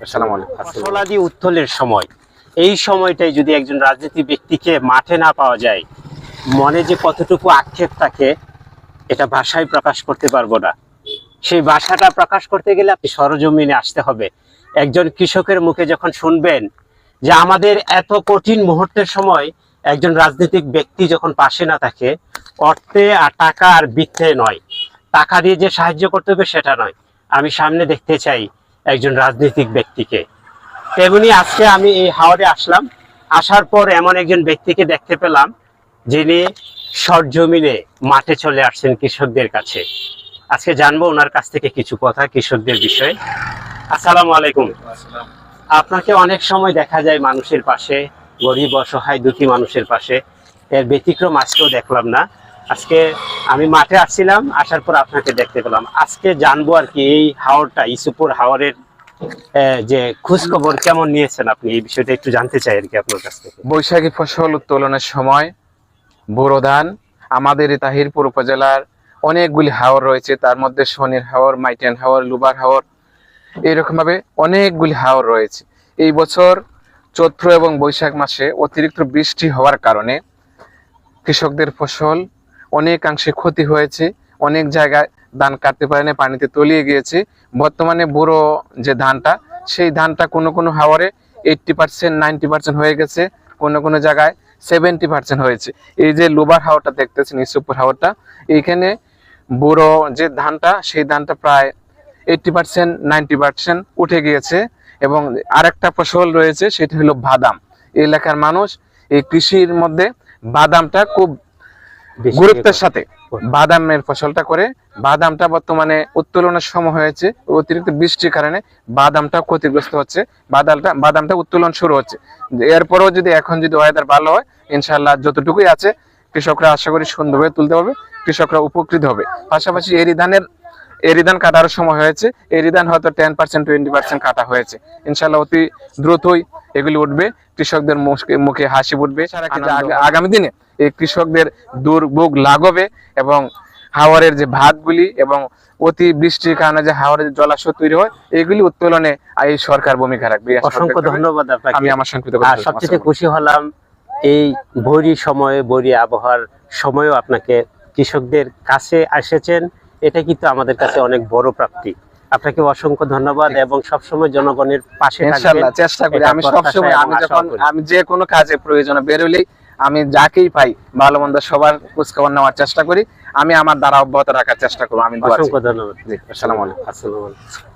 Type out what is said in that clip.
আসসালামু আলাইকুম। ফসলাদি উত্তোলনের সময়, এই সময়টাই যদি একজন রাজনীতি ব্যক্তিকে মাঠে না পাওয়া যায়, মনে যে কতটুকু আক্ষেপ থাকে এটা ভাষায় প্রকাশ করতে পারবো না। সেই ভাষাটা প্রকাশ করতে গেলে আপনি সরজমিনে আসতে হবে। একজন কৃষকের মুখে যখন শুনবেন যে আমাদের এত কঠিন মুহূর্তের সময় একজন রাজনৈতিক ব্যক্তি যখন পাশে না থাকে, অর্থে আর টাকা আর বৃত্তে নয়, টাকা দিয়ে যে সাহায্য করতে হবে সেটা নয়, আমি সামনে দেখতে চাই একজন রাজনৈতিক ব্যক্তিকে। তেমনি আজকে আমি এই হাওরে আসলাম, আসার পর এমন একজন ব্যক্তিকে দেখতে পেলাম যিনি সরজমিনে মাঠে চলে আসছেন কৃষকদের কাছে। আজকে জানবো ওনার কাছ থেকে কিছু কথা কৃষকদের বিষয়ে। আসসালামু আলাইকুম। আপনাকে অনেক সময় দেখা যায় মানুষের পাশে, গরিব অসহায় দুঃখী মানুষের পাশে, এর ব্যতিক্রম আজকেও দেখলাম না। আজকে আমি মাঠে আসছিলাম, আসার পর আপনাকে দেখতে পেলাম। আজকে জানবো আর কি এই হাওরটা, ইসুপুর হাওরের যে খোঁজ খবর কেমন নিয়েছেন আপনি, এই বিষয়টা একটু জানতে চাই আর কি আপনার কাছ থেকে। বৈশাখী ফসল উত্তোলনের সময় বোরো ধান আমাদের এই তাহিরপুর উপজেলার অনেকগুলি হাওর রয়েছে, তার মধ্যে শনির হাওর, মাইটেন হাওর, লুবার হাওর, এইরকম ভাবে অনেকগুলি হাওর রয়েছে। এই বছর চৈত্র এবং বৈশাখ মাসে অতিরিক্ত বৃষ্টি হওয়ার কারণে কৃষকদের ফসল অনেকাংশে ক্ষতি হয়েছে। অনেক জায়গায় ধান কাটতে পারেনি, পানিতে তলিয়ে গিয়েছে। বর্তমানে বুড়ো যে ধানটা, সেই ধানটা কোনো কোনো হাওরে 80%, 90% হয়ে গেছে, কোনো কোনো জায়গায় 70% হয়েছে। এই যে লোবার হাওরটা দেখতেছেন, ইসুপুর হাওরটা, এইখানে বুড়ো যে ধানটা, সেই ধানটা প্রায় 80%, 90% উঠে গিয়েছে। এবং আরেকটা ফসল রয়েছে, সেটা হলো বাদাম। এই এলাকার মানুষ এই কৃষির মধ্যে বাদামটা খুব গুরুত্বের সাথে বাদামের ফসলটা করে। বাদামটা বর্তমানে উত্তোলনের সময় হয়েছে, অতিরিক্ত বৃষ্টির কারণে বাদামটা ক্ষতিগ্রস্ত হচ্ছে। বাদামটা উত্তোলন শুরু হচ্ছে। এরপরও যদি এখন যদি ওয়েদার ভালো হয়, ইনশাআল্লাহ যতটুকুই আছে কৃষকরা আশা করি সুন্দরভাবে তুলতে হবে, কৃষকরা উপকৃত হবে। পাশাপাশি এরি ধান কাটার সময় হয়েছে, এরি ধান হয়তো 10%, 20% কাটা হয়েছে। ইনশাআল্লাহ অতি দ্রুতই এগুলি উঠবে, কৃষকদের মুখে হাসি উঠবে। আগামী দিনে এই কৃষকদের দুর্ভোগ লাঘবে এবং হাওরের যে ভাতগুলি এবং অতি বৃষ্টির কারণে যে হাওরের জলাশয় তৈরি হয়, এগুলি উত্তোলনে এই সরকার ভূমিকা রাখবে। অসংখ্য ধন্যবাদ আপনাকে। আমি আমার সংক্ষিপ্ত সবচেয়ে খুশি হলাম এই বৈরী সময়ে, বৈরী আবহাওয়ার সময়ও আপনাকে কৃষকদের কাছে এসেছেন, এটা কিন্তু আমাদের কাছে অনেক বড় প্রাপ্তি। আপনাকে অসংখ্য ধন্যবাদ এবং সবসময় জনগণের পাশে ইনশাআল্লাহ চেষ্টা করি। আমি সবসময়, আমি যে কোনো কাজে প্রয়োজনে বেরোলেই আমি যাকেই পাই ভালো মন্দ সবার খোঁজখবর নেওয়ার চেষ্টা করি। আমি আমার দ্বারা অব্যাহত রাখার চেষ্টা করবো। আমি অসংখ্য ধন্যবাদ। আসসালামু আলাইকুম। আসসালামু আলাইকুম।